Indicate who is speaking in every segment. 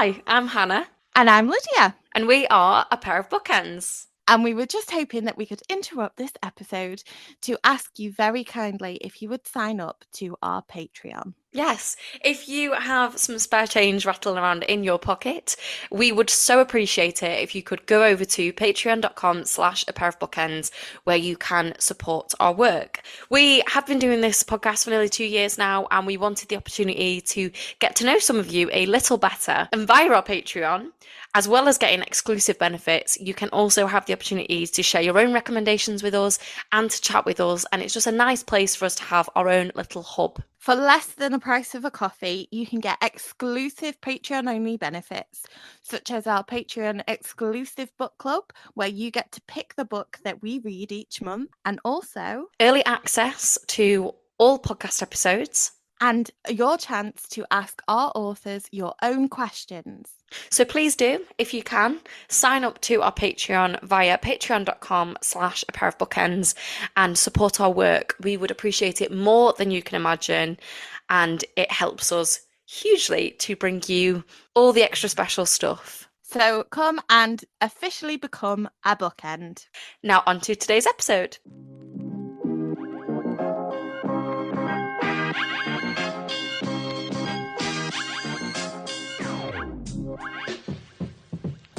Speaker 1: Hi, I'm Hannah,
Speaker 2: And I'm Lydia.
Speaker 1: and we are a pair of bookends.
Speaker 2: And we were just hoping that we could interrupt this episode to ask you very kindly if you would sign up to our Patreon.
Speaker 1: Yes, if you have some spare change rattling around in your pocket, we would so appreciate it if you could go over to patreon.com/a pair of bookends where you can support our work. We have been doing this podcast for nearly 2 years now, and we wanted the opportunity to get to know some of you a little better. And via our Patreon, as well as getting exclusive benefits, you can also have the opportunities to share your own recommendations with us and to chat with us. And it's just a nice place for us to have our own little hub.
Speaker 2: For less than a price of a coffee, you can get exclusive Patreon only benefits, such as our Patreon exclusive book club, where you get to pick the book that we read each month, and also
Speaker 1: Early access to all podcast episodes.
Speaker 2: and your chance to ask our authors your own questions.
Speaker 1: So please do, if you can, sign up to our Patreon via patreon.com/a pair of bookends and support our work. We would appreciate it more than you can imagine, and it helps us hugely to bring you all the extra special stuff.
Speaker 2: So come and officially become a bookend.
Speaker 1: Now on to today's episode.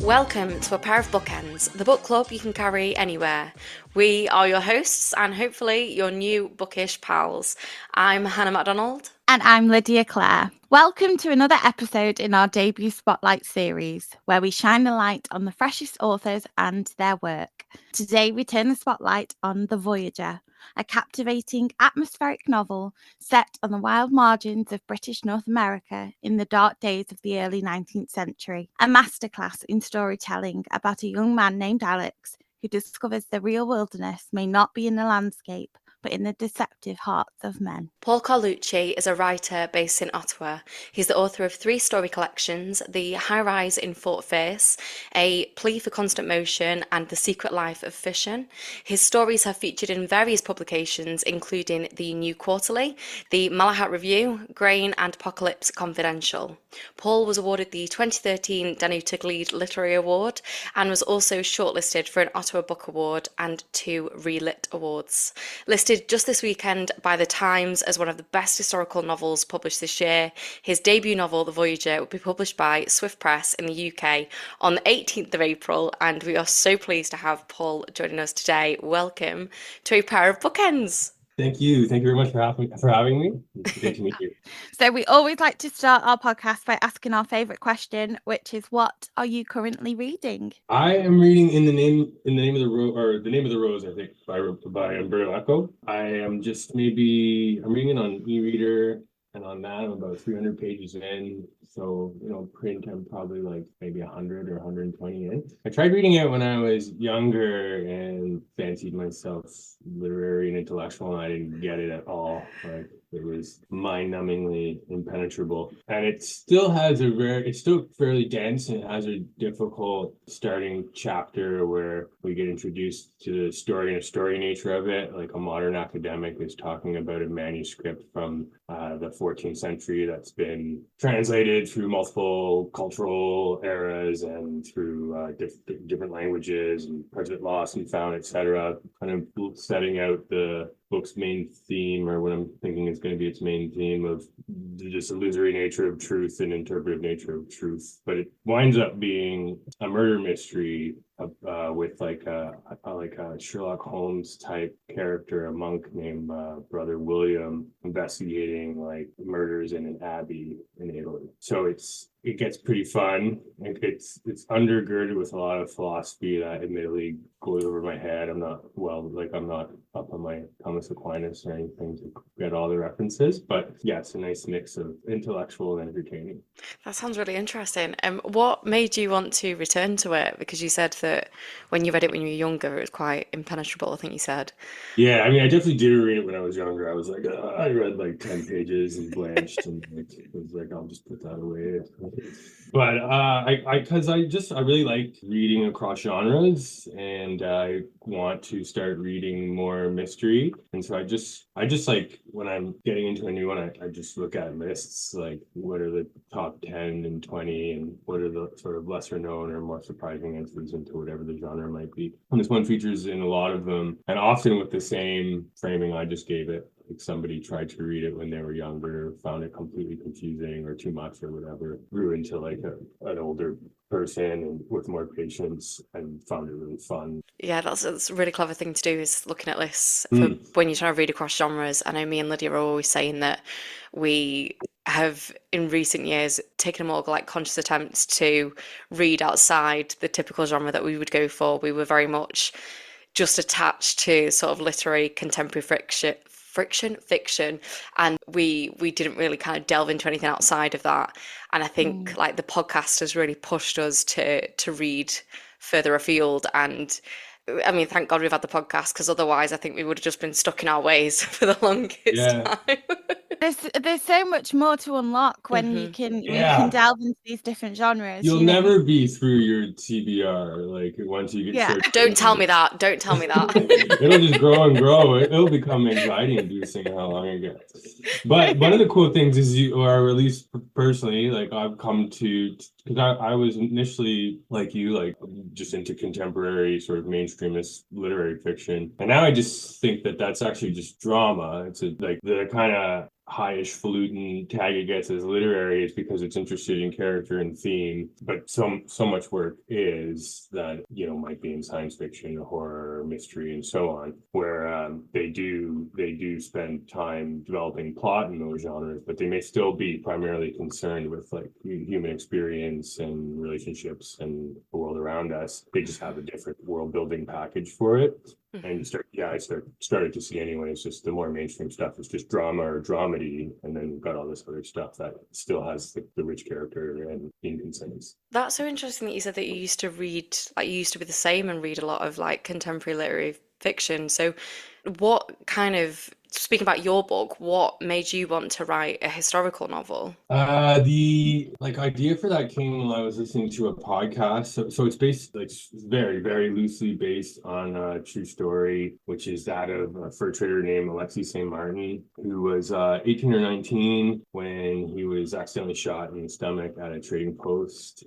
Speaker 1: Welcome to A Pair of Bookends, the book club you can carry anywhere. We are your hosts and hopefully your new bookish pals. I'm Hannah MacDonald.
Speaker 2: And I'm Lydia Clare. Welcome to another episode in our debut Spotlight series, where we shine a light on the freshest authors and their work. Today we turn the spotlight on The Voyageur, a captivating atmospheric novel set on the wild margins of British North America in the dark days of the early 19th century. A masterclass in storytelling about a young man named Alex who discovers the real wilderness may not be in the landscape, but in the deceptive hearts of men.
Speaker 1: Paul Carlucci is a writer based in Ottawa. He's the author of 3 story collections, The High Rise in Fort Face, A Plea for Constant Motion, and The Secret Life of Fission. His stories have featured in various publications, including the New Quarterly, the Malahat Review, Grain, and Apocalypse Confidential. Paul was awarded the 2013 Danuta Gleed Literary Award and was also shortlisted for an Ottawa Book Award and 2 Relit Awards. Listed just this weekend by The Times as one of the best historical novels published this year, his debut novel, The Voyageur, will be published by Swift Press in the UK on the 18th of April, and we are so pleased to have Paul joining us today. Welcome to A Pair of Bookends.
Speaker 3: Thank you. Thank you very much for having me. It's great to meet you.
Speaker 2: So we always like to start our podcast by asking our favourite question, which is, what are you currently reading?
Speaker 3: I am reading in the name of the rose, or The Name of the Rose, I think, by Umberto Eco. I'm reading it on e-reader, and on that I'm about 300 pages in. So, print I'm probably like maybe 100 or 120 in. I tried reading it when I was younger and fancied myself literary and intellectual, and I didn't get it at all. Like, it was mind-numbingly impenetrable. And it's still fairly dense, and it has a difficult starting chapter where we get introduced to the story and the story nature of it. Like, a modern academic is talking about a manuscript from the 14th century that's been translated through multiple cultural eras and through different languages, and parts of it lost and found, etc. Kind of setting out the book's main theme, or what I'm thinking is going to be its main theme, of just illusory nature of truth and interpretive nature of truth. But it winds up being a murder mystery with like a Sherlock Holmes type character, a monk named Brother William, investigating like murders in an abbey in Italy. So it gets pretty fun. It's undergirded with a lot of philosophy that admittedly goes over my head. I'm not up on my Thomas Aquinas or anything to get all the references, but yeah, it's a nice mix of intellectual and entertaining.
Speaker 1: That sounds really interesting. What made you want to return to it? Because you said that when you read it when you were younger, it was quite impenetrable, I think you said.
Speaker 3: Yeah, I mean, I definitely did read it when I was younger. I was like, I read like 10 pages and blanched and like, it was like, I'll just put that away. But because I really like reading across genres, and I want to start reading more mystery. And so I just like when I'm getting into a new one, I just look at lists, like what are the top 10 and 20, and what are the sort of lesser known or more surprising entries into whatever the genre might be. And this one features in a lot of them, and often with the same framing I just gave it. Like somebody tried to read it when they were younger, found it completely confusing or too much or whatever, grew into like an older person and with more patience and found it really fun.
Speaker 1: Yeah, that's a really clever thing to do is looking at lists for
Speaker 3: Mm.
Speaker 1: when you're trying to read across genres. I know me and Lydia are always saying that we have in recent years taken a more like conscious attempts to read outside the typical genre that we would go for. We were very much just attached to sort of literary contemporary fiction, and we didn't really kind of delve into anything outside of that. And I think like the podcast has really pushed us to read further afield. And I mean, thank God we've had the podcast, because otherwise I think we would have just been stuck in our ways for the longest
Speaker 3: Yeah.
Speaker 1: time.
Speaker 2: There's so much more to unlock when you
Speaker 1: Hmm.
Speaker 2: can
Speaker 3: Yeah.
Speaker 2: delve into these different genres,
Speaker 3: You'll
Speaker 2: you know.
Speaker 3: never be through your TBR. Like once you get
Speaker 2: Yeah.
Speaker 3: start
Speaker 1: Don't tell
Speaker 3: doing
Speaker 1: me
Speaker 3: it,
Speaker 1: that. Don't tell me that.
Speaker 3: it'll just grow and grow. It'll become anxiety inducing how long it gets. But one of the cool things is you, or at least personally, like I've come to, because I was initially like you, like just into contemporary sort of mainstreamist literary fiction. And now I just think that that's actually just drama. It's like the kind of highish falutin tag it gets as literary is because it's interested in character and theme, but so much work is that might be in science fiction, horror, mystery, and so on, where they do spend time developing plot in those genres, but they may still be primarily concerned with like human experience and relationships and the world around us. They just have a different world building package for it. And I started to see anyway, it's just the more mainstream stuff is just drama or dramedy, and then we've got all this other stuff that still has the rich character and inconsistency.
Speaker 1: That's so interesting that you said that you used to read, like you used to be the same and read a lot of like contemporary literary fiction. So what kind of, speaking about your book, what made you want to write a historical novel?
Speaker 3: The like idea for that came while I was listening to a podcast. So it's based like very, very loosely based on a true story, which is that of a fur trader named Alexis Saint Martin, who was 18 or 19 when he was accidentally shot in the stomach at a trading post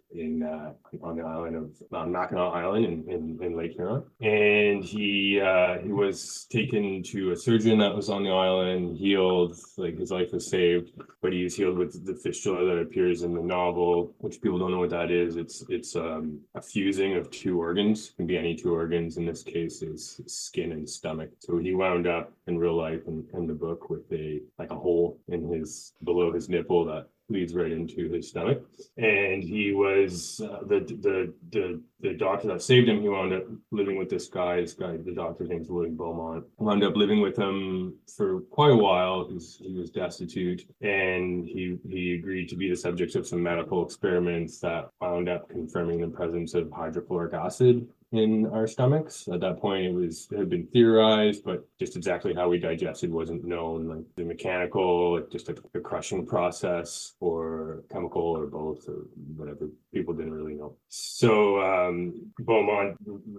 Speaker 3: on the island of Mackinac Island in Lake Huron. And he was taken to a surgeon that was on the island, healed, like his life was saved, but he was healed with the fistula that appears in the novel, which people don't know what that is. It's a fusing of two organs. It can be any two organs. In this case, is skin and stomach. So he wound up in real life in the book with a hole in his below his nipple that leads right into his stomach. And he was the doctor that saved him. He wound up living with this guy. The doctor's name's William Beaumont. Wound up living with him for quite a while. He was destitute, and he agreed to be the subject of some medical experiments that wound up confirming the presence of hydrochloric acid in our stomachs. At that point, it had been theorized, but just exactly how we digested wasn't known. Like the mechanical, like just a crushing process, or chemical, or both, or whatever. People didn't really know. So Beaumont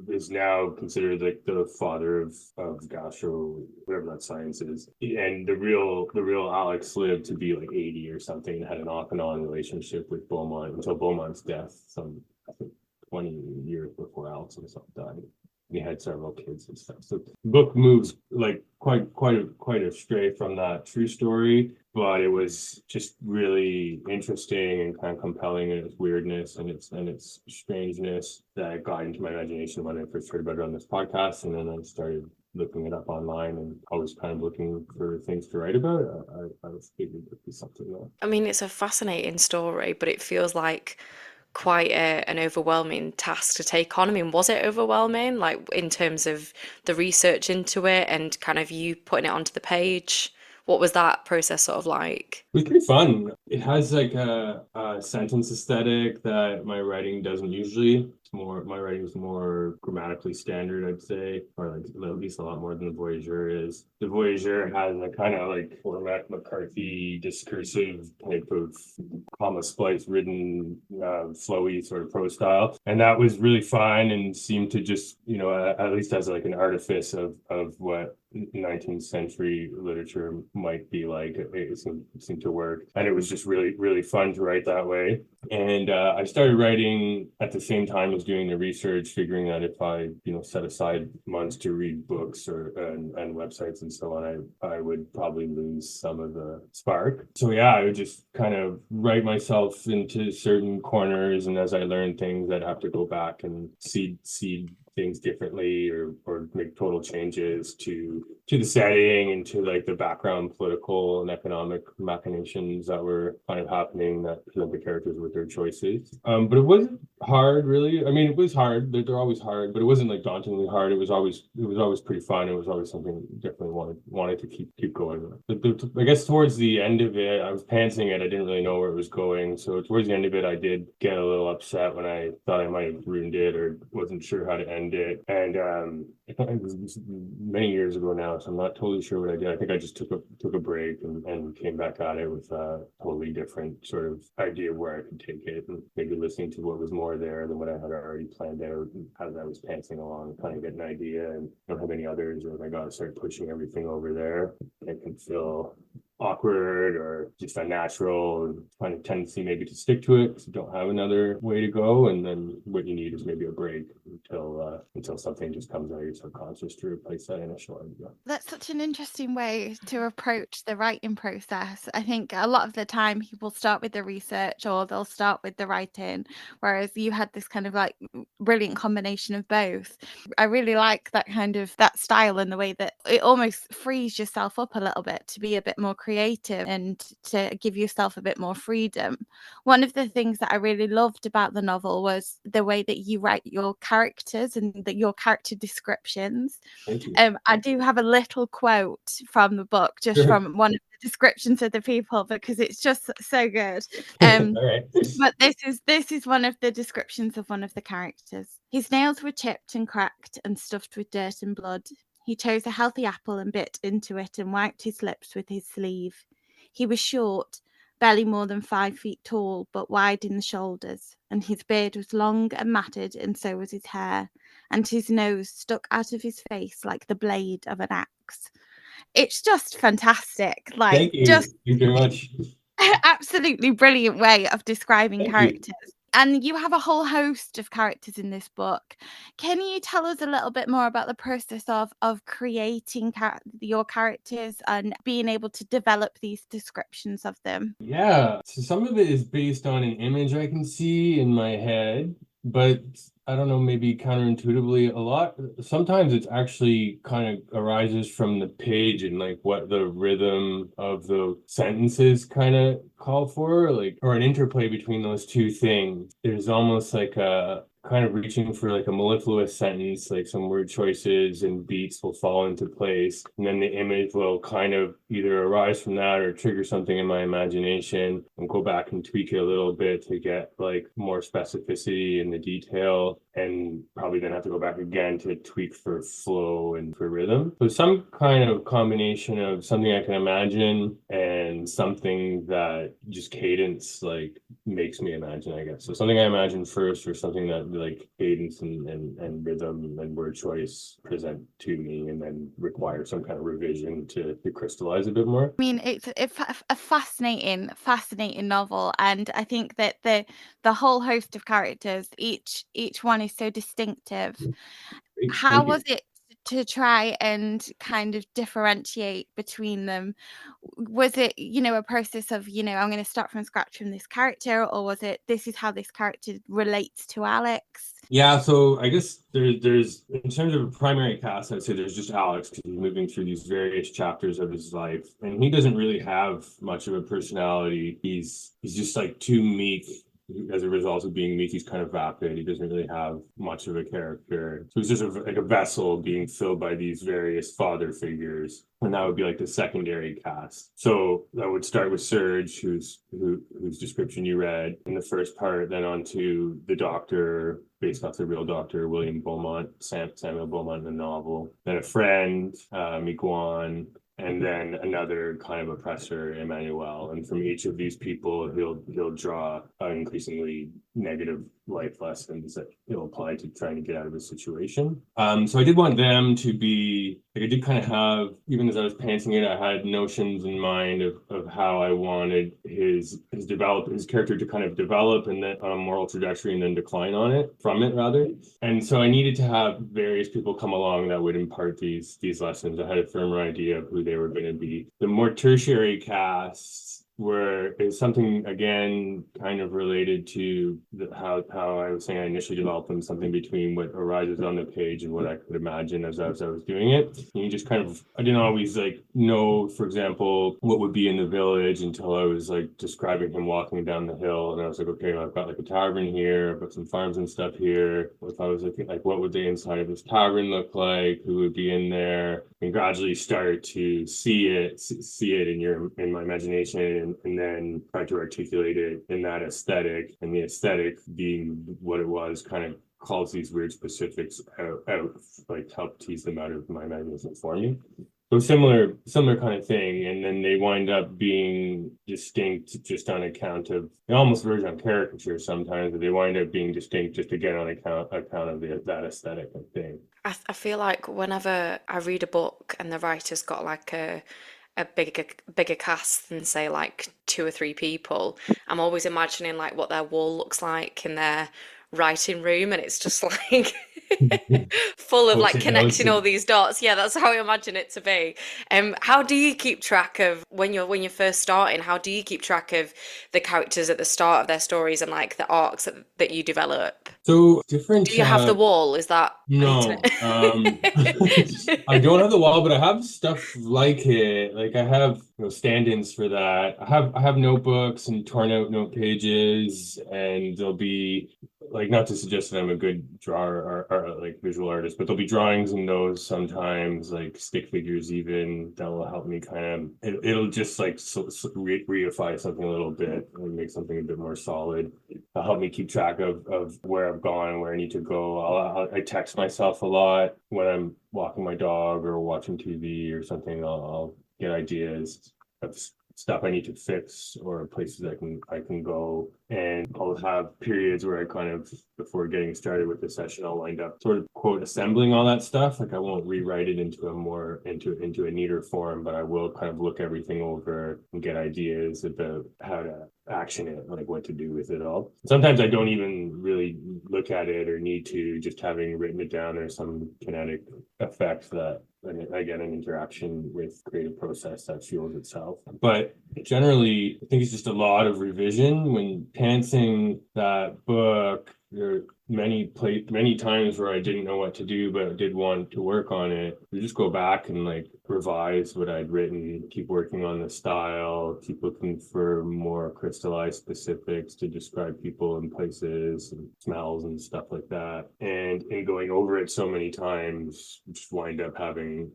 Speaker 3: is now considered like the father of gastro, whatever that science is. And the real Alex lived to be like 80 or something, and had an off and on relationship with Beaumont until Beaumont's death, I think 20 years before Alex himself died. He had several kids and stuff. So the book moves like quite astray from that true story, but it was just really interesting and kind of compelling in its weirdness and its strangeness that got into my imagination when I first heard about it on this podcast, and then I started looking it up online and always kind of looking for things to write about. I was figured it would be something there.
Speaker 1: I mean, it's a fascinating story, but it feels like quite an overwhelming task to take on. I mean, was it overwhelming, like in terms of the research into it and kind of you putting it onto the page? What was that process sort of like?
Speaker 3: It was pretty fun. It has like a sentence aesthetic that my writing doesn't usually. It's more, my writing is more grammatically standard, I'd say, or like at least a lot more than the Voyageur is. The Voyageur has a kind of like Cormac McCarthy discursive type of comma splice written, flowy sort of prose style, and that was really fun and seemed to just, at least as like an artifice of what 19th century literature might be like. It seemed to work, and it was just really, really fun to write that way. And I started writing at the same time as doing the research, figuring that if I, set aside months to read books and websites and so on, I would probably lose some of the spark. So yeah, I would just kind of write myself into certain corners, and as I learned things, I'd have to go back and seed things differently or make total changes to the setting and to like the background political and economic machinations that were kind of happening that present the characters with their choices. But it wasn't hard, really. I mean, it was hard. They're always hard, but it wasn't like dauntingly hard. It was always pretty fun. It was always something definitely wanted to keep going. But I guess towards the end of it, I was pantsing it. I didn't really know where it was going. So towards the end of it, I did get a little upset when I thought I might have ruined it or wasn't sure how to end it. And I thought it was many years ago now, so I'm not totally sure what I did. I think I just took a break and came back at it with a totally different sort of idea of where I could take it, and maybe listening to what was more there than what I had already planned out. And as I was pantsing along, kind of get an idea, and don't have any others, or I got to start pushing everything over there. It can feel awkward or just unnatural, and kind of tendency maybe to stick to it because you don't have another way to go, and then what you need is maybe a break until something just comes out of your subconscious to replace that initial idea.
Speaker 2: That's such an interesting way to approach the writing process. I think a lot of the time people start with the research or they'll start with the writing, whereas you had this kind of like brilliant combination of both. I really like that kind of that style and the way that it almost frees yourself up a little bit to be a bit more creative and to give yourself a bit more freedom. One of the things that I really loved about the novel was the way that you write your characters and your character descriptions.
Speaker 3: Thank you.
Speaker 2: I do have a little quote from the book, just from one of the descriptions of the people, because it's just so good.
Speaker 3: All right.
Speaker 2: But this is one of the descriptions of one of the characters. His nails were chipped and cracked and stuffed with dirt and blood. He chose a healthy apple and bit into it and wiped his lips with his sleeve. He was short, barely more than 5 feet tall, but wide in the shoulders, and his beard was long and matted, and so was his hair, and his nose stuck out of his face like the blade of an axe. It's just fantastic. Like,
Speaker 3: Thank you.
Speaker 2: just
Speaker 3: Thank you very much.
Speaker 2: absolutely brilliant way of describing
Speaker 3: Thank you.
Speaker 2: characters. And you have a whole host of characters in this book. Can you tell us a little bit more about the process of creating your characters and being able to develop these descriptions of them?
Speaker 3: Yeah, so some of it is based on an image I can see in my head, but I don't know, maybe counterintuitively a lot. Sometimes it's actually kind of arises from the page and like what the rhythm of the sentences kind of call for, like, or an interplay between those two things. There's almost like a kind of reaching for like a mellifluous sentence, like some word choices and beats will fall into place, and then the image will kind of either arise from that or trigger something in my imagination, and go back and tweak it a little bit to get like more specificity in the detail, and probably then have to go back again to tweak for flow and for rhythm. So some kind of combination of something I can imagine and something that just cadence like makes me imagine, I guess. So something I imagine first, or something that like cadence and rhythm and word choice present to me, and then require some kind of revision to crystallize a bit more.
Speaker 2: I mean, it's a fascinating novel, and I think that the whole host of characters, each one is so distinctive.
Speaker 3: Great,
Speaker 2: How
Speaker 3: thank you.
Speaker 2: was it to try and kind of differentiate between them? Was it, a process of, I'm going to start from scratch from this character, or was it this is how this character relates to Alex?
Speaker 3: Yeah, so I guess there's in terms of a primary cast, I'd say there's just Alex, because he's moving through these various chapters of his life, and he doesn't really have much of a personality. He's just like too meek as a result of being meek, he's kind of vapid. He doesn't really have much of a character. So he's just like a vessel being filled by these various father figures. And that would be like the secondary cast. So that would start with Serge, whose description you read in the first part, then on to the doctor, based off the real doctor, William Beaumont, Samuel Beaumont in the novel. Then a friend, Miguan, and then another kind of oppressor, Emmanuel. And from each of these people, he'll draw increasingly negative life lessons that he'll apply to trying to get out of the situation. So I did want them to be like, I did kind of have, even as I was pantsing it, I had notions in mind of how I wanted his character to kind of develop and then on a moral trajectory and then decline from it rather. And so I needed to have various people come along that would impart these lessons. I had a firmer idea of who they were going to be. The more tertiary casts is something again kind of related to how I was saying I initially developed them, something between what arises on the page and what I could imagine as I was doing it. And you just kind of, I didn't always like know, for example, what would be in the village until I was like describing him walking down the hill, and I was like, okay, well, I've got like a tavern here, I've got some farms and stuff here. If I was looking like what would the inside of this tavern look like, who would be in there, and gradually start to see it in my imagination, and then try to articulate it in that aesthetic, and the aesthetic being what it was, kind of calls these weird specifics out like help tease them out of my imagination for me. So similar kind of thing, and then they wind up being distinct just on account of, they almost verge on caricature sometimes, but they wind up being distinct just again on account of that aesthetic thing.
Speaker 1: I feel like whenever I read a book and the writer's got like a bigger cast than say like two or three people, I'm always imagining like what their wall looks like in their writing room, and it's just like full of like connecting all these dots. Yeah, that's how I imagine it to be. How do you keep track of when you're first starting? How do you keep track of the characters at the start of their stories and like the arcs that you develop?
Speaker 3: So different.
Speaker 1: Do you have the wall? Is that
Speaker 3: no? I don't have the wall, but I have stuff like it. Like I have stand-ins for that. I have notebooks and torn out note pages, and there'll be like, not to suggest that I'm a good drawer or like visual artist, but there'll be drawings in those sometimes, like stick figures even, that will help me kind of, it'll just like reify something a little bit and make something a bit more solid. It'll help me keep track of where I've gone, where I need to go. I text myself a lot when I'm walking my dog or watching TV or something. I'll get ideas of stuff I need to fix or places I can go, and I'll have periods where I kind of, before getting started with the session, I'll wind up sort of quote assembling all that stuff. Like I won't rewrite it into a neater form, but I will kind of look everything over and get ideas about how to action it, like what to do with it all. Sometimes I don't even really look at it or need to, just having written it down or some kinetic effect that I get an interaction with creative process that fuels itself. But generally, I think it's just a lot of revision. When pantsing that book, there are many times where I didn't know what to do, but I did want to work on it. You just go back and like revise what I'd written, keep working on the style, keep looking for more crystallized specifics to describe people and places and smells and stuff like that. And in going over it so many times, just wind up being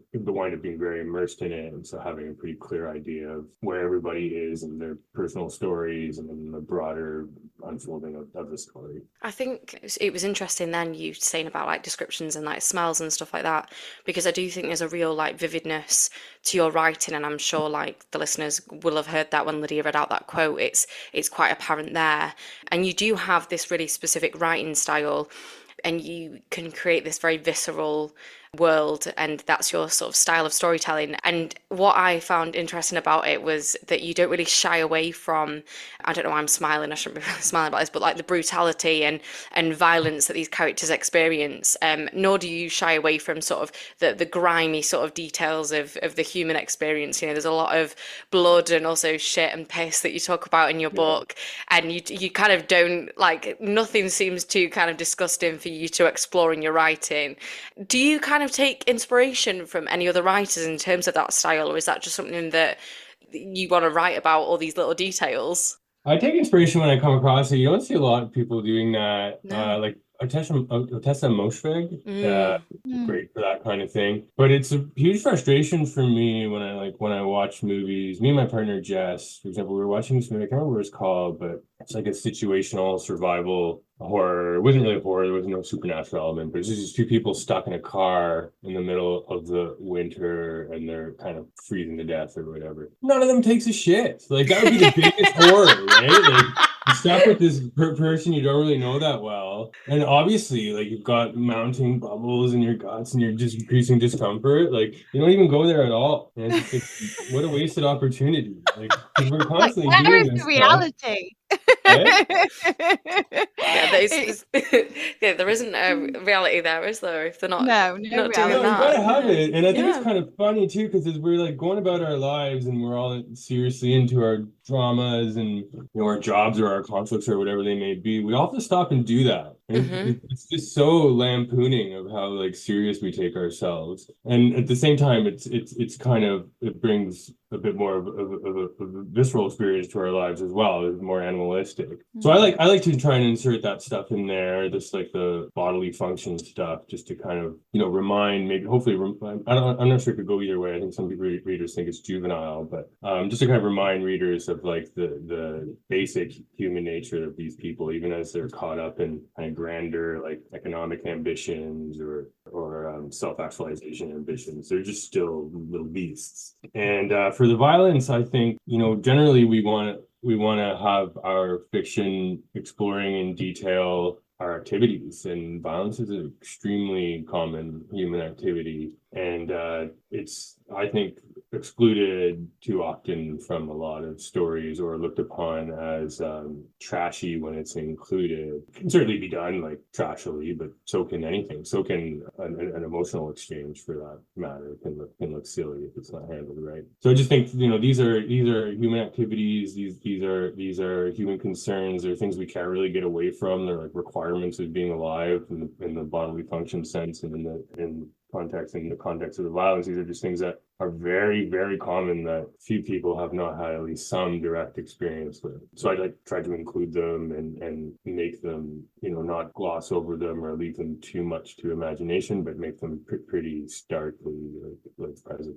Speaker 3: very immersed in it. And so having a pretty clear idea of where everybody is and their personal stories and then the broader unfolding of the story.
Speaker 1: I think it was interesting then you saying about like descriptions and like smells and stuff like that, because I do think there's a real like vividness to your writing, and I'm sure like the listeners will have heard that when Lydia read out that quote. It's quite apparent there, and you do have this really specific writing style, and you can create this very visceral world, and that's your sort of style of storytelling. And what I found interesting about it was that you don't really shy away from, I don't know why I'm smiling, I shouldn't be really smiling about this, but like the brutality and violence that these characters experience, nor do you shy away from sort of the grimy sort of details of the human experience. There's a lot of blood and also shit and piss that you talk about in your book, and you kind of don't, like, nothing seems too kind of disgusting for you to explore in your writing. Do you kind of take inspiration from any other writers in terms of that style, or is that just something that you want to write about, all these little details?
Speaker 3: I take inspiration when I come across it. You don't see a lot of people doing that.
Speaker 1: No.
Speaker 3: Like Otessa Moshfegh,
Speaker 1: Mm.
Speaker 2: Mm.
Speaker 3: great for that kind of thing. But it's a huge frustration for me when I watch movies. Me and my partner Jess, for example, we were watching this movie. I can't remember what it's called, but it's like a situational survival horror. It wasn't really horror. There was no supernatural element, but it's just these two people stuck in a car in the middle of the winter, and they're kind of freezing to death or whatever. None of them takes a shit. Like that would be the biggest horror, right? Like you're stuck with this person you don't really know that well, and obviously, like you've got mounting bubbles in your guts, and you're just increasing discomfort. Like you don't even go there at all. And it's just like, what a wasted opportunity. Like because we're
Speaker 2: Like,
Speaker 3: constantly
Speaker 2: where
Speaker 3: doing
Speaker 2: is
Speaker 3: this
Speaker 2: the
Speaker 3: stuff.
Speaker 2: reality?
Speaker 3: Eh?
Speaker 1: Yeah,
Speaker 2: It's-
Speaker 1: yeah, there isn't a reality there, is there? If they're
Speaker 2: no
Speaker 1: not doing
Speaker 3: No, you
Speaker 2: reality.
Speaker 3: gotta
Speaker 1: that,
Speaker 3: have
Speaker 1: no.
Speaker 3: it. And I think it's
Speaker 1: Yeah.
Speaker 3: kind of funny too, because as we're like going about our lives and we're all seriously into our dramas and our jobs or our conflicts or whatever they may be, we all have to stop and do that. And
Speaker 1: Hmm.
Speaker 3: it's just so lampooning of how like serious we take ourselves. And at the same time, it's kind of it brings a bit more of a visceral experience to our lives as well. It's more animalistic. So I like to try and insert that stuff in there, just like the bodily function stuff, just to kind of remind, maybe hopefully I'm not sure it could go either way. I think some people readers think it's juvenile, but just to kind of remind readers of like the basic human nature of these people, even as they're caught up in kind of grander like economic ambitions or self-actualization ambitions. They're just still little beasts. And for the violence, I think generally we want to have our fiction exploring in detail our activities, and violence is an extremely common human activity, and it's, I think, excluded too often from a lot of stories or looked upon as trashy when it's included. It can certainly be done like trashily, but so can anything. So can an emotional exchange, for that matter, can look silly if it's not handled right. So I just think these are human activities. These are human concerns. They're things we can't really get away from. They're like requirements of being alive in the bodily function sense, and in the context of the violence. These are just things that are very, very common that few people have not had at least some direct experience with. So I like try to include them and make them, not gloss over them or leave them too much to imagination, but make them pretty starkly like present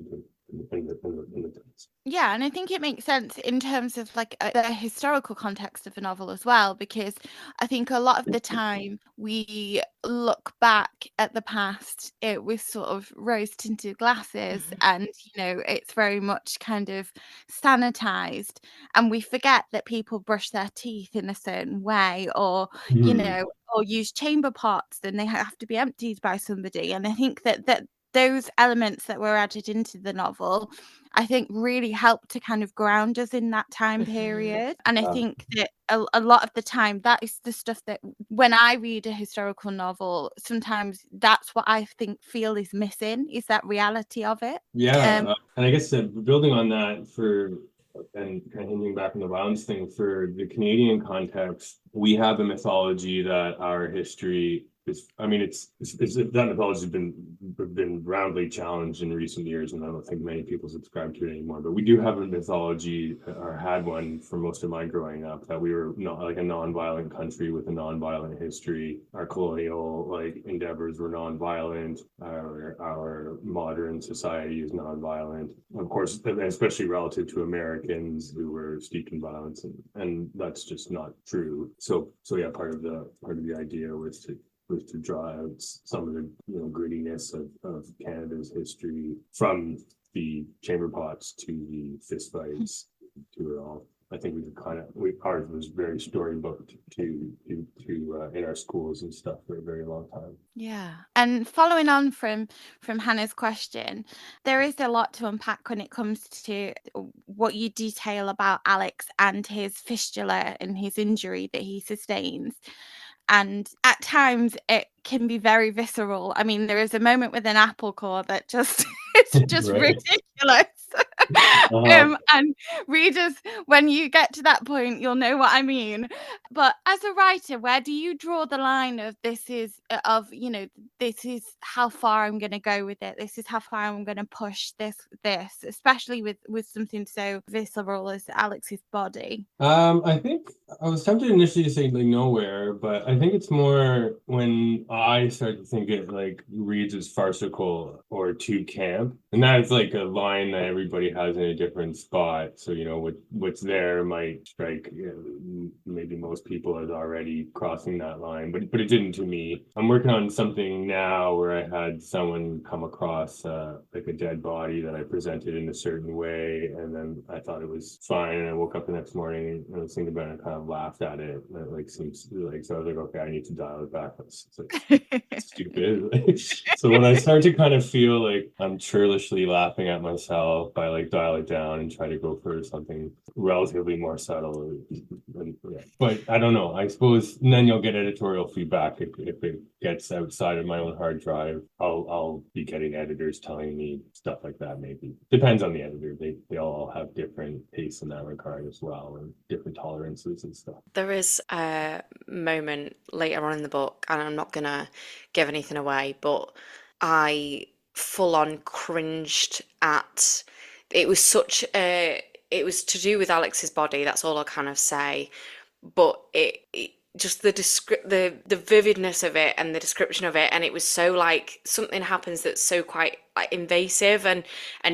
Speaker 3: in the text.
Speaker 2: Yeah, and I think it makes sense in terms of like the historical context of a novel as well, because I think a lot of the time we look back at the past with sort of rose-tinted glasses, and it's very much kind of sanitized, and we forget that people brush their teeth in a certain way, or
Speaker 3: Mhm.
Speaker 2: or use chamber pots, and they have to be emptied by somebody. And I think that those elements that were added into the novel, I think, really help to kind of ground us in that time
Speaker 1: Hmm.
Speaker 2: period. And I think that a lot of the time, that is the stuff that when I read a historical novel, sometimes that's what I feel is missing, is that reality of it.
Speaker 3: Yeah, and I guess building on that and kind of hinging back on the violence thing, for the Canadian context, we have a mythology that our history is. I mean, it's that mythology has been roundly challenged in recent years, and I don't think many people subscribe to it anymore. But we do have a mythology, or had one for most of my growing up, that we were not like a non-violent country with a non-violent history. Our colonial like endeavors were non-violent. Our modern society is non-violent, of course, especially relative to Americans who were steeped in violence, and that's just not true. So yeah, part of the idea was to draw out some of the grittiness of Canada's history, from the chamber pots to the fistfights to it all. I think ours was very storybooked to in our schools and stuff for a very long time.
Speaker 2: Yeah. And following on from Hannah's question, there is a lot to unpack when it comes to what you detail about Alex and his fistula and his injury that he sustains. And at times it can be very visceral. I mean, there is a moment with an apple core that just it's just
Speaker 3: Right.
Speaker 2: ridiculous. And readers, when you get to that point, you'll know what I mean. But as a writer, where do you draw the line of this is how far I'm going to go with it. This is how far I'm going to push this, especially with something so visceral as Alex's body.
Speaker 3: I think I was tempted initially to say like nowhere, but I think it's more when I start to think it like reads as farcical or too camp. And that's like a line that everybody has in a different spot. So, what's there might strike maybe most people as already crossing that line, but it didn't to me. I'm working on something now where I had someone come across like a dead body that I presented in a certain way, and then I thought it was fine, and I woke up the next morning and I was thinking about it and kind of laughed at it. And it like seems like, so I was like, okay, I need to dial it back. It's like stupid. So when I start to kind of feel like I'm churlishly laughing at myself, I like dial it down and try to go for something relatively more subtle. But I don't know. I suppose and then you'll get editorial feedback if it gets outside of my own hard drive. I'll be getting editors telling me stuff like that. Maybe depends on the editor. They all have different tastes in that regard as well, and different tolerances and stuff.
Speaker 1: There is a moment later on in the book, and I'm not gonna give anything away, but I full on cringed at it. Was such a it was to do with Alex's body, that's all I'll kind of say. But it just the vividness of it and the description of it, and it was so like something happens that's so quite like invasive and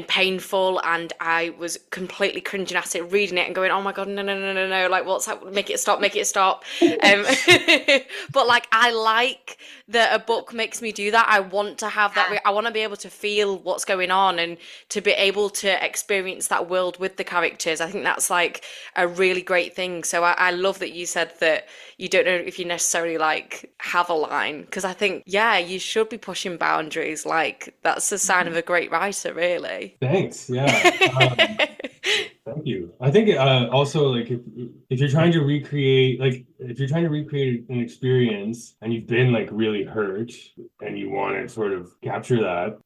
Speaker 1: painful, and I was completely cringing at it, reading it and going, oh my god, no, no, no, no, no, like what's happening? Make it stop, make it stop. But like I like that a book makes me do that. I want to have that. I want to be able to feel what's going on and to be able to experience that world with the characters. I think that's like a really great thing. So I love that you said that you don't know if you necessarily like have a line, because I think, yeah, you should be pushing boundaries. Like that's a sign of a great writer, really.
Speaker 3: Thanks. Yeah. Thank you. I think also like if you're trying to recreate an experience and you've been like really hurt and you want to sort of capture that,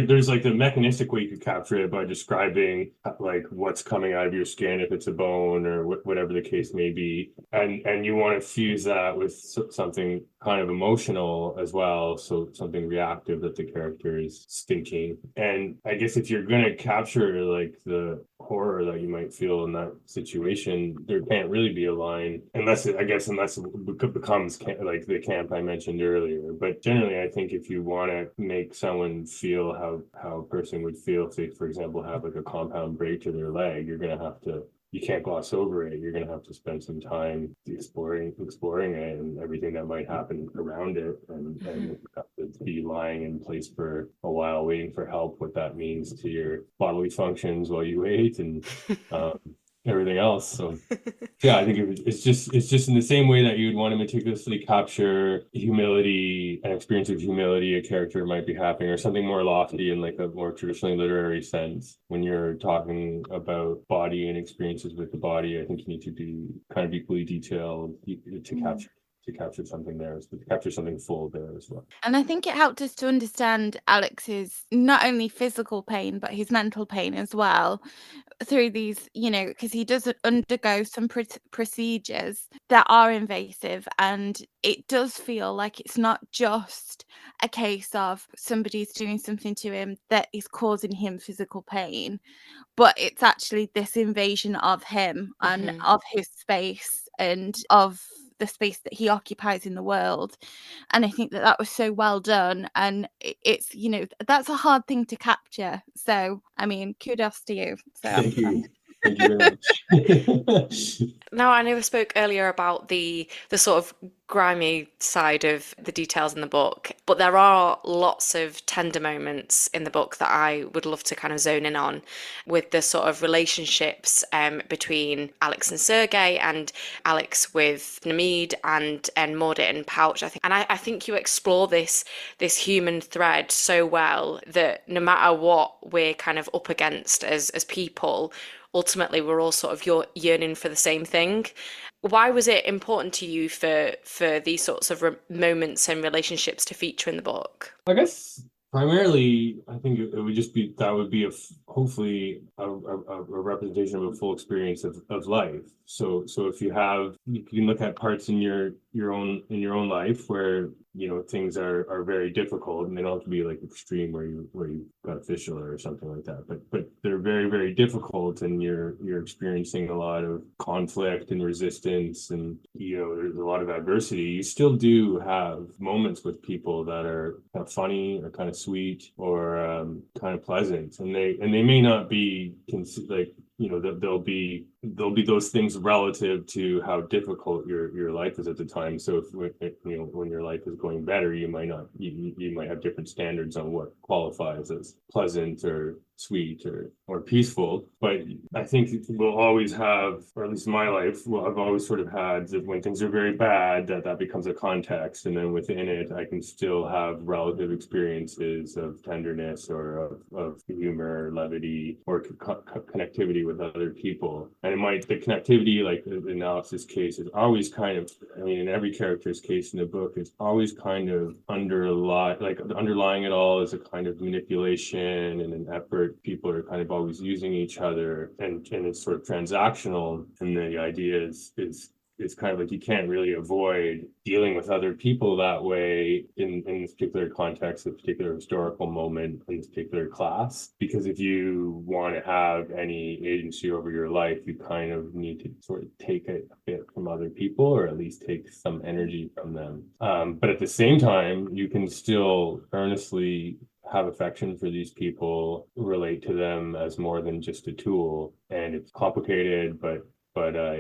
Speaker 3: there's like the mechanistic way you could capture it by describing like what's coming out of your skin if it's a bone or whatever the case may be, and you want to fuse that with something kind of emotional as well, so something reactive that the character is thinking. And I guess if you're going to capture like the horror that you might feel in that situation, there can't really be a line unless it becomes like the camp I mentioned earlier. But generally, I think if you want to make someone feel how a person would feel if they, for example, have like a compound break to their leg, you can't gloss over it. You're going to have to spend some time exploring it and everything that might happen around it, and have to be lying in place for a while waiting for help, what that means to your bodily functions while you wait, and everything else. So yeah, I think it's just in the same way that you'd want to meticulously capture humility, an experience of humility a character might be having, or something more lofty in like a more traditionally literary sense. When you're talking about body and experiences with the body, I think you need to be kind of equally detailed to capture something there, to capture something full there as well.
Speaker 2: And I think it helped us to understand Alex's not only physical pain, but his mental pain as well through these, because he does undergo some procedures that are invasive. And it does feel like it's not just a case of somebody's doing something to him that is causing him physical pain, but it's actually this invasion of him and of his space and of the space that he occupies in the world. And I think that was so well done, and it's that's a hard thing to capture. So I mean, kudos to you. So
Speaker 3: thank you very much.
Speaker 1: Now, I know we spoke earlier about the sort of grimy side of the details in the book, but there are lots of tender moments in the book that I would love to kind of zone in on, with the sort of relationships between Alex and Sergei, and Alex with Namid, and Mordit and Pouch. I think you explore this human thread so well that no matter what we're kind of up against as people, ultimately we're all sort of yearning for the same thing. Why was it important to you for these sorts of moments and relationships to feature in the book?
Speaker 3: I guess Primarily, I think it would just be that would be hopefully a representation of a full experience of life. So if you can look at parts in your own life where things are very difficult, and they don't have to be like extreme where you got a fistula or something like that, but they're very, very difficult, and you're experiencing a lot of conflict and resistance, and there's a lot of adversity. You still do have moments with people that are kind of funny or kind of sweet or kind of pleasant, and they may not be like there'll be those things relative to how difficult your life is at the time. So if when your life is going better, you might have different standards on what qualifies as pleasant or sweet or peaceful. But I think we'll always have, or at least in my life, I've always sort of had that when things are very bad, that becomes a context, and then within it, I can still have relative experiences of tenderness or of humor, levity, or connectivity with other people. And the connectivity, like in Alex's case, is always kind of, I mean, in every character's case in the book, it's always kind of underlying it all is a kind of manipulation and an effort. People are kind of always using each other, and it's sort of transactional. And the idea is it's kind of like you can't really avoid dealing with other people that way in this particular context, this particular historical moment, in this particular class. Because if you want to have any agency over your life, you kind of need to sort of take a bit from other people, or at least take some energy from them. But at the same time, you can still earnestly have affection for these people, relate to them as more than just a tool. And it's complicated, but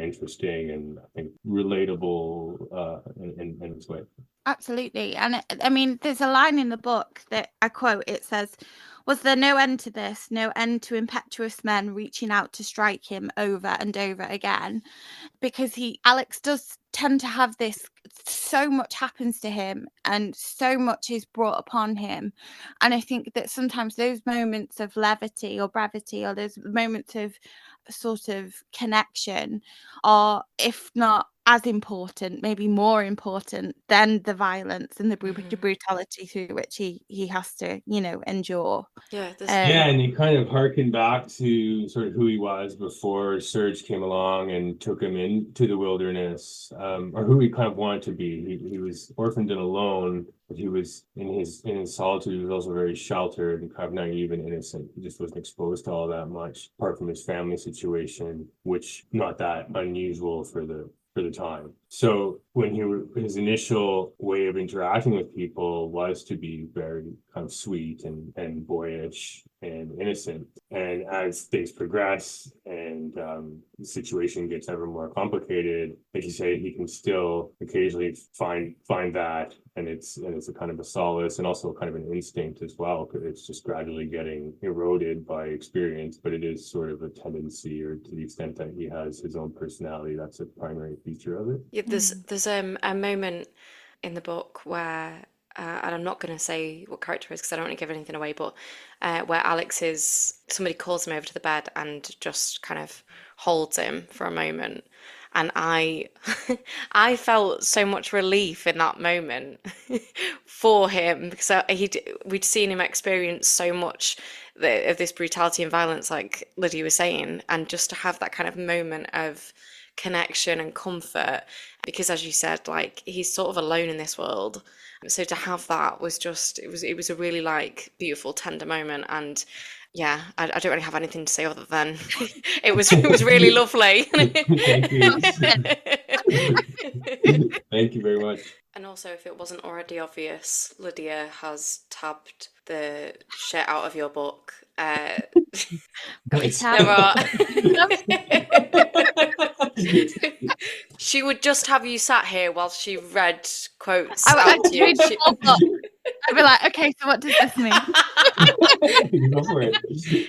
Speaker 3: interesting, and I think relatable in its way.
Speaker 2: Absolutely. And I mean, there's a line in the book that I quote. It says, "Was there no end to this, no end to impetuous men reaching out to strike him over and over again?" Because Alex does tend to have this, so much happens to him and so much is brought upon him. And I think that sometimes those moments of levity or brevity, or those moments of sort of connection, are, if not as important, maybe more important than the violence and the brutality through which he has to, endure.
Speaker 1: Yeah,
Speaker 3: and he kind of harkened back to sort of who he was before Serge came along and took him into the wilderness, or who he kind of wanted to be. He was orphaned and alone, but he was in his solitude. He was also very sheltered and kind of naive and innocent. He just wasn't exposed to all that much, apart from his family situation, which not that unusual for the time. So when his initial way of interacting with people was to be very kind of sweet and boyish and innocent. And as things progress and the situation gets ever more complicated, like you say, he can still occasionally find that, and it's a kind of a solace, and also kind of an instinct as well, because it's just gradually getting eroded by experience. But it is sort of a tendency, or to the extent that he has his own personality, that's a primary feature of it.
Speaker 1: Yeah, there's a moment in the book where, and I'm not going to say what character it is because I don't want to give anything away, but where somebody calls him over to the bed and just kind of holds him for a moment. And I I felt so much relief in that moment for him, because we'd seen him experience so much of this brutality and violence, like Lydia was saying, and just to have that kind of moment of connection and comfort, because as you said, like, he's sort of alone in this world. So to have that was just, it was a really like beautiful, tender moment. And yeah, I don't really have anything to say other than it was really lovely.
Speaker 3: Thank you. Thank you very much.
Speaker 1: And also, if it wasn't already obvious, Lydia has tabbed the shit out of your book.
Speaker 3: Nice.
Speaker 1: There are. She would just have you sat here while she read quotes out to you.
Speaker 2: I'd be like, okay, so what does this mean?
Speaker 3: Go for it.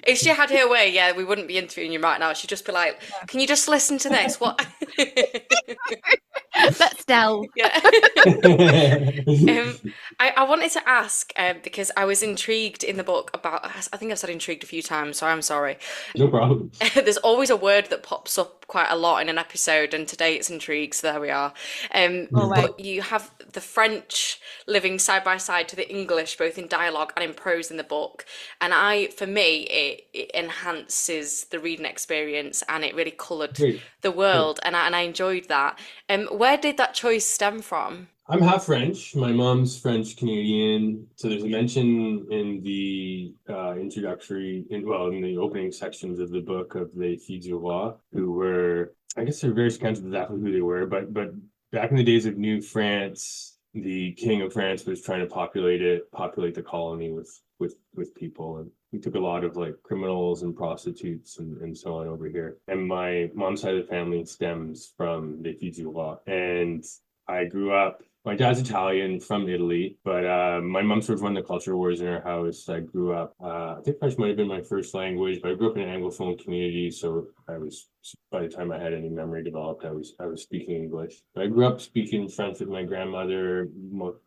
Speaker 1: If she had her way, yeah, we wouldn't be interviewing you right now. She'd just be like, "Can you just listen to this?" What?
Speaker 2: Let's delve.
Speaker 1: Yeah. I wanted to ask, because I was intrigued in the book about, I think I've said intrigued a few times, so I'm sorry.
Speaker 3: No problem.
Speaker 1: There's always a word that pops up quite a lot in an episode, and today it's intrigue, so there we are.
Speaker 2: Always.
Speaker 1: But you have the French living side by side to the English, both in dialogue and in prose in the book. And for me, it enhances the reading experience, and it really coloured
Speaker 3: Great.
Speaker 1: the world, and I enjoyed that. Where did that choice stem from?
Speaker 3: I'm half French. My mom's French Canadian. So there's a mention in the in the opening sections of the book of the filles du roi, who were, I guess there are various accounts of exactly who they were, but back in the days of New France, the king of France was trying to populate the colony with people, and we took a lot of like criminals and prostitutes and so on over here. And my mom's side of the family stems from the filles du roi, and I grew up. My dad's Italian from Italy, but my mom sort of run the culture wars in our house. I grew up, I think French might have been my first language, but I grew up in an Anglophone community. So by the time I had any memory developed, I was speaking English. But I grew up speaking French with my grandmother,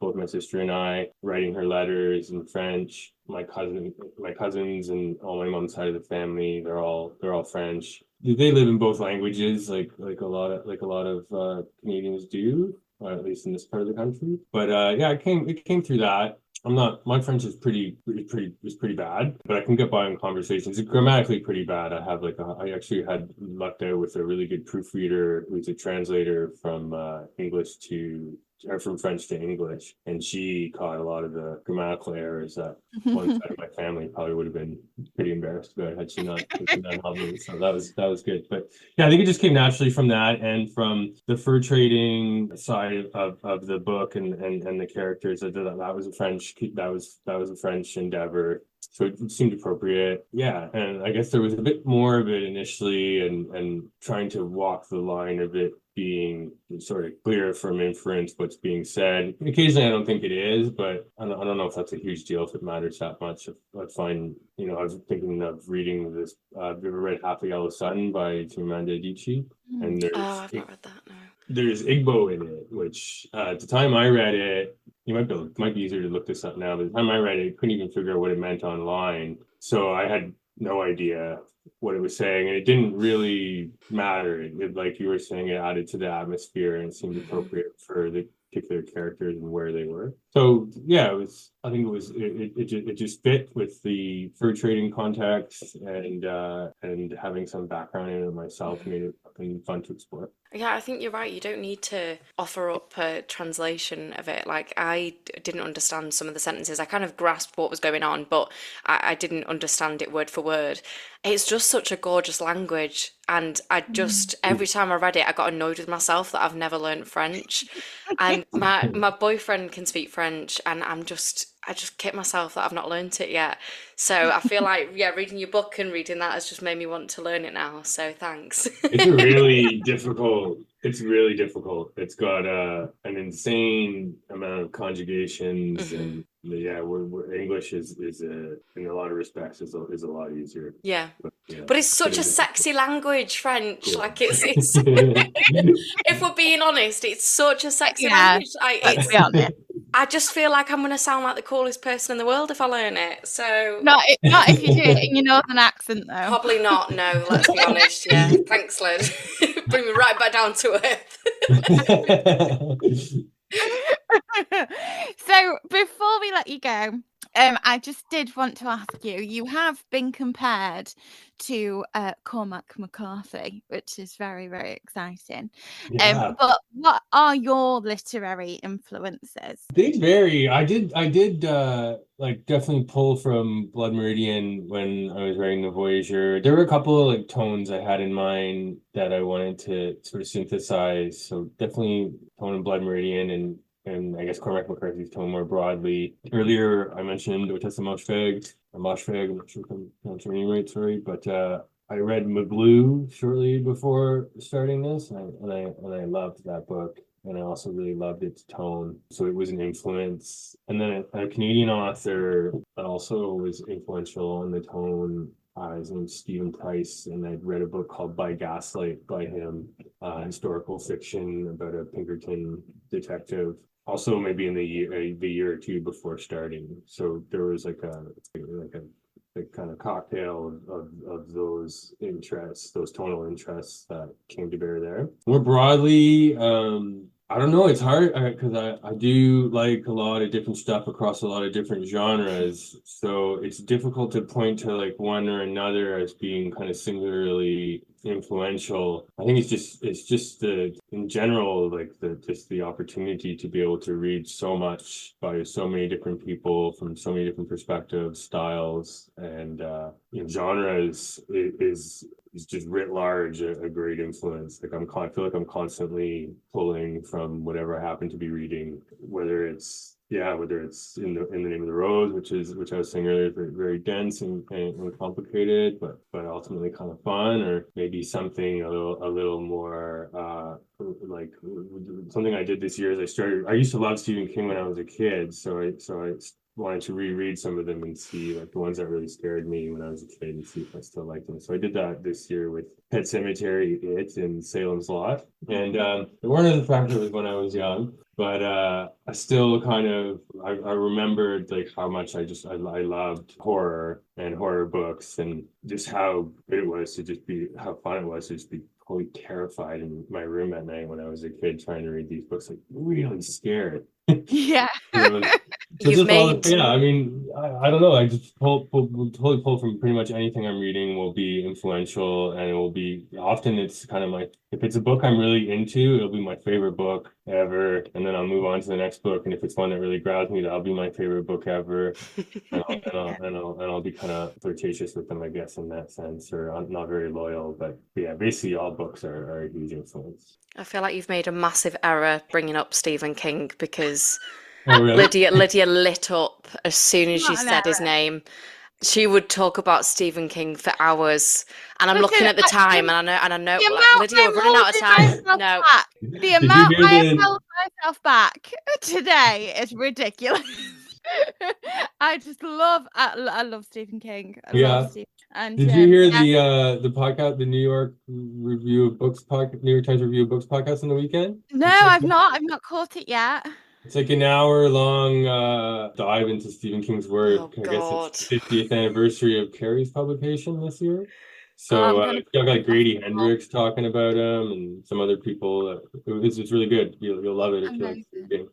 Speaker 3: both my sister and I, writing her letters in French. My cousins and all my mom's side of the family, they're all French. They live in both languages, like a lot of Canadians do, or at least in this part of the country. But yeah, it came through that. My French is pretty bad, but I can get by in conversations. It's grammatically pretty bad. I actually had lucked out with a really good proofreader who's a translator from from French to English, and she caught a lot of the grammatical errors that one side of my family probably would have been pretty embarrassed about had she not helped me. So that was good. But yeah, I think it just came naturally from that, and from the fur trading side of the book and the characters. That was a French endeavor. So it seemed appropriate. Yeah. And I guess there was a bit more of it initially, and trying to walk the line of it being sort of clear from inference what's being said. Occasionally I don't think it is, but I don't know if that's a huge deal, if it matters that much. I find, I was thinking of reading this, have you ever read Half a Yellow Sun by Chimamanda Adichie? And
Speaker 1: I've not read that, no.
Speaker 3: There's Igbo in it, which at the time I read it, might be easier to look this up now, but the time I read it, I couldn't even figure out what it meant online. So I had no idea what it was saying, and it didn't really matter. Like you were saying, it added to the atmosphere and it seemed appropriate for the particular characters and where they were. So yeah, it just fit with the fur trading context, and having some background in it myself made it fun to explore.
Speaker 1: Yeah, I think you're right. You don't need to offer up a translation of it. Like, I didn't understand some of the sentences. I kind of grasped what was going on, but I didn't understand it word for word. It's just such a gorgeous language. And every time I read it, I got annoyed with myself that I've never learned French. And my boyfriend can speak French, and I just kick myself that I've not learned it yet. So I feel like, yeah, reading your book and reading that has just made me want to learn it now. So thanks.
Speaker 3: It's really difficult. It's got an insane amount of conjugations, and yeah, English is in a lot of respects is a lot easier.
Speaker 1: Yeah.
Speaker 3: Yeah,
Speaker 1: But it's such a sexy language, French.
Speaker 3: cool.
Speaker 1: Like it's if we're being honest, it's such a sexy
Speaker 2: Yeah,
Speaker 1: language.
Speaker 2: let's be honest.
Speaker 1: I just feel like I'm gonna sound like the coolest person in the world if I learn it. So
Speaker 2: Not if you do it in your northern accent, though.
Speaker 1: probably not. No, let's be honest. Yeah, thanks, Lynn. Bring me right back down to earth.
Speaker 2: So before we let you go, I just did want to ask you. You have been compared to Cormac McCarthy, which is very, very exciting.
Speaker 3: Yeah.
Speaker 2: But what are your literary influences?
Speaker 3: They vary. I did like definitely pull from Blood Meridian when I was writing the Voyageur. There were a couple of like tones I had in mind that I wanted to sort of synthesize. So definitely tone in Blood Meridian, and I guess Cormac McCarthy's tone more broadly. Earlier I mentioned Otessa Moshfegh, I'm not sure if I'm pronouncing it right, sorry, but I read Maglu shortly before starting this, and I loved that book. And I also really loved its tone. So it was an influence. And then a Canadian author that also was influential in the tone, his name's Stephen Price, and I'd read a book called By Gaslight by him, historical fiction about a Pinkerton detective. Also maybe in the year or two before starting. So there was like a the kind of cocktail of those interests, those tonal interests that came to bear there. More broadly, I don't know, it's hard because I do like a lot of different stuff across a lot of different genres. So it's difficult to point to like one or another as being kind of singularly influential. I think it's just the in general like the opportunity to be able to read so much by so many different people from so many different perspectives, styles, and genres is just writ large a great influence. Like I feel like I'm constantly pulling from whatever I happen to be reading, whether it's in the name of the rose, which I was saying earlier, very, very dense and complicated, but ultimately kind of fun, or maybe something a little more like something I did this year is I used to love Stephen King when I was a kid, so I wanted to reread some of them and see like the ones that really scared me when I was a kid and see if I still liked them. So I did that this year with Pet Sematary, It, and Salem's Lot. And one of the factors was when I was young, but I still kind of I remembered like how much I loved horror and horror books, and just how good it was to just be how fun it was to just be totally terrified in my room at night when I was a kid trying to read these books, like really scared.
Speaker 2: Yeah.
Speaker 3: So
Speaker 1: You've
Speaker 3: just all,
Speaker 1: made
Speaker 3: yeah, I mean, I don't know. I just totally pull from pretty much anything I'm reading will be influential, and it will be often it's kind of like if it's a book I'm really into, it'll be my favorite book ever, and then I'll move on to the next book. And if it's one that really grabs me, that'll be my favorite book ever. And I'll be kind of flirtatious with them, I guess, in that sense, or I'm not very loyal. But yeah, basically all books are a huge influence.
Speaker 1: I feel like you've made a massive error bringing up Stephen King because
Speaker 3: Oh, really?
Speaker 1: Lydia lit up as soon as you
Speaker 2: Not an
Speaker 1: said his
Speaker 2: error.
Speaker 1: name. She would talk about Stephen King for hours, and I'm
Speaker 2: Listen,
Speaker 1: looking at the time, and I know,
Speaker 2: the
Speaker 1: like,
Speaker 2: amount
Speaker 1: Lydia, we're
Speaker 2: I'm
Speaker 1: running out of
Speaker 2: holding
Speaker 1: time.
Speaker 2: myself
Speaker 1: No,
Speaker 2: back, the
Speaker 3: Did you
Speaker 2: amount
Speaker 3: hear
Speaker 2: I have
Speaker 3: the
Speaker 2: held myself back today is ridiculous. I love Stephen King. I love
Speaker 3: yeah?
Speaker 2: Stephen. And
Speaker 3: Did you hear
Speaker 2: yeah.
Speaker 3: the podcast, the New York Times Review of Books podcast on the weekend?
Speaker 2: No, I've not caught it yet.
Speaker 3: It's like an hour long dive into Stephen King's work.
Speaker 1: oh
Speaker 3: I guess it's
Speaker 1: God,
Speaker 3: the 50th anniversary of Carrie's publication this year.
Speaker 2: Oh,
Speaker 3: So
Speaker 2: I'm gonna
Speaker 3: it's got like Grady Hendrix talking about him and some other people. It's really good. You'll love it if you like
Speaker 2: amazing.
Speaker 3: reading.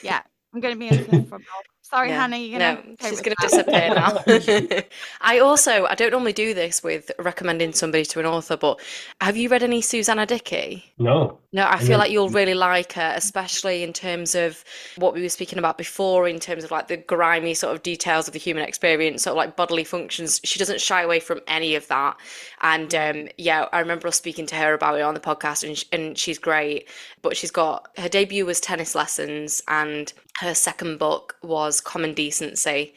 Speaker 2: Yeah, I'm gonna be into the front. Sorry,
Speaker 1: yeah,
Speaker 2: Hannah, you're gonna
Speaker 1: no,
Speaker 2: take
Speaker 1: she's
Speaker 2: me
Speaker 1: gonna
Speaker 2: back.
Speaker 1: disappear now. I don't normally do this with recommending somebody to an author, but have you read any Susanna Dickey?
Speaker 3: No.
Speaker 1: No, I
Speaker 3: I
Speaker 1: feel
Speaker 3: never,
Speaker 1: like you'll really like her, especially in terms of what we were speaking about before, in terms of like the grimy sort of details of the human experience, sort of like bodily functions. She doesn't shy away from any of that. And yeah, I remember us speaking to her about it on the podcast, and she's great. But her debut was Tennis Lessons, and her second book was Common Decency.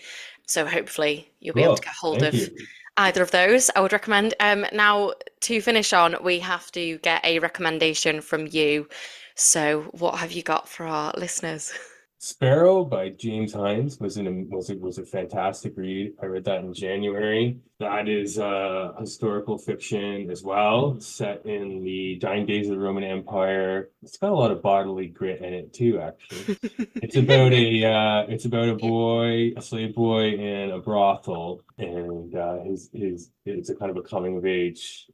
Speaker 1: So hopefully you'll be able to
Speaker 3: cool.
Speaker 1: get hold
Speaker 3: Thank
Speaker 1: of
Speaker 3: you.
Speaker 1: either of those. I would recommend. Now, to finish on, we have to get a recommendation from you. So, what have you got for our listeners?
Speaker 3: Sparrow by James Hines was a fantastic read. I read that in January. That is historical fiction as well, set in the dying days of the Roman Empire. It's got a lot of bodily grit in it too, actually. It's about a boy, a slave boy in a brothel, and his it's a kind of a coming of age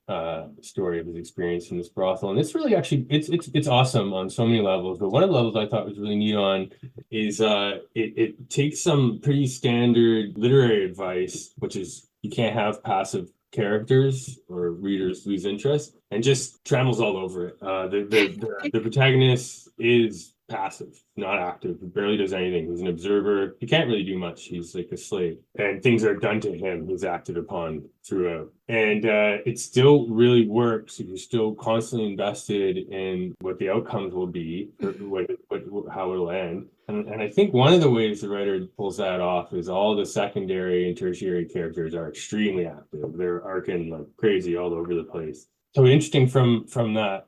Speaker 3: story of his experience in this brothel. And it's really actually it's awesome on so many levels. But one of the levels I thought was really neat on is it takes some pretty standard literary advice, which is you can't have passive characters or readers lose interest, and just trammels all over it. The protagonist is passive, not active. He barely does anything. He's an observer. He can't really do much. He's like a slave, and things are done to him. He's acted upon throughout, and it still really works. You're still constantly invested in what the outcomes will be, how it'll end. And I think one of the ways the writer pulls that off is all the secondary and tertiary characters are extremely active. They're arcing like crazy all over the place. So interesting from that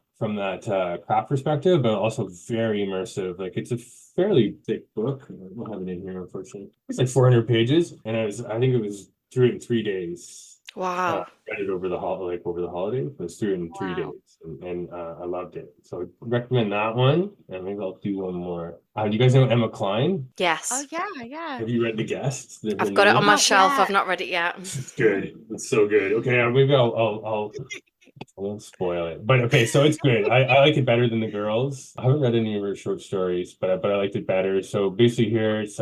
Speaker 3: craft perspective, but also very immersive. Like it's a fairly thick book. I don't have it in here, unfortunately. It's like 400 pages, and I think it was through it in 3 days.
Speaker 1: Wow.
Speaker 3: Read it over the holidays. I was through it in 3 days, and I loved it. So I recommend that one, and maybe I'll do one more. Do you guys know Emma Cline?
Speaker 2: Oh
Speaker 1: Yes.
Speaker 2: yeah.
Speaker 3: Have you read The Guest, her
Speaker 1: I've
Speaker 3: new
Speaker 1: got it on
Speaker 3: one?
Speaker 1: my
Speaker 2: Not
Speaker 1: shelf. I've
Speaker 2: yet.
Speaker 1: not read it yet.
Speaker 3: It's good. It's so good. Okay, maybe I won't spoil it. But okay, so it's good. I like it better than The Girls. I haven't read any of her short stories, but I liked it better. So basically here it's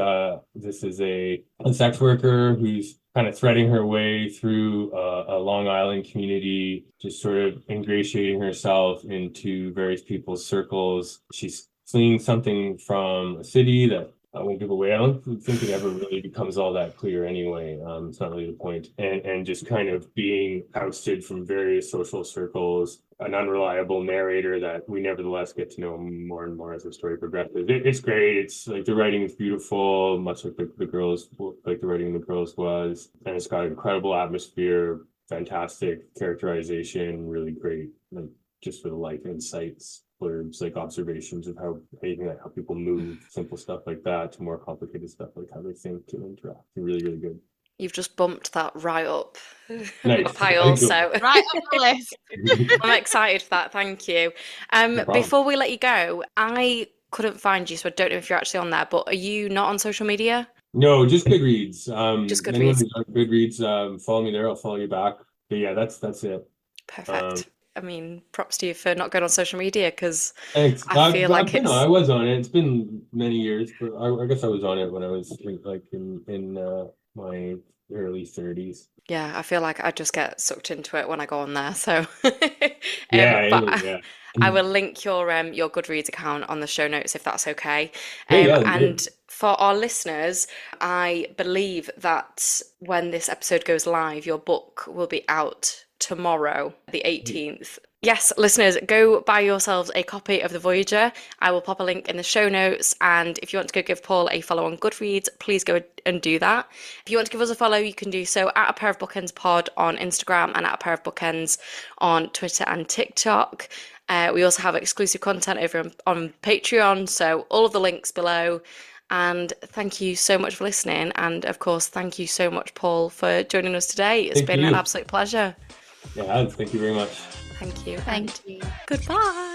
Speaker 3: this is a sex worker who's kind of threading her way through a Long Island community, just sort of ingratiating herself into various people's circles. She's fleeing something from a city that I won't give away. I don't think it ever really becomes all that clear anyway. It's not really the point. And just kind of being ousted from various social circles, an unreliable narrator that we nevertheless get to know more and more as the story progresses. It's great. It's like the writing is beautiful, much like the girls, like the writing of the girls was. And it's got incredible atmosphere, fantastic characterization, really great, like just for the life insights, blurbs, like observations of how anything like how people move, simple stuff like that, to more complicated stuff like how they think and interact. Really, really good.
Speaker 1: You've just bumped that right up my
Speaker 3: Nice.
Speaker 1: pile, so
Speaker 2: Right on the list.
Speaker 1: I'm excited for that. Thank you.
Speaker 3: No problem.
Speaker 1: Before we let you go, I couldn't find you, so I don't know if you're actually on there, but are you not on social media?
Speaker 3: No, just Goodreads.
Speaker 1: Just
Speaker 3: Anyone
Speaker 1: Goodreads.
Speaker 3: who's on Goodreads, follow me there. I'll follow you back. But yeah, that's it.
Speaker 1: Perfect. I mean, props to you for not going on social media because
Speaker 3: Thanks.
Speaker 1: I feel like
Speaker 3: I
Speaker 1: it's,
Speaker 3: was on it. It's been many years, but I guess I was on it when I was like in my early 30s.
Speaker 1: yeah, I feel like I just get sucked into it when I go on there. So,
Speaker 3: Yeah,
Speaker 1: but
Speaker 3: anyway, yeah.
Speaker 1: I will link your Goodreads account on the show notes if that's okay.
Speaker 3: Yeah,
Speaker 1: And for our listeners, I believe that when this episode goes live, your book will be out tomorrow, the 18th. Yes, listeners, go buy yourselves a copy of The Voyager. I will pop a link in the show notes. And if you want to go give Paul a follow on Goodreads, please go and do that. If you want to give us a follow, you can do so at A Pair of Bookends Pod on Instagram and at A Pair of Bookends on Twitter and TikTok. We also have exclusive content over on Patreon, so all of the links below. And thank you so much for listening. And of course, thank you so much, Paul, for joining us today. It's been an absolute pleasure.
Speaker 3: Yeah, thank you very much.
Speaker 1: Thank you.
Speaker 2: Thank you.
Speaker 1: Goodbye.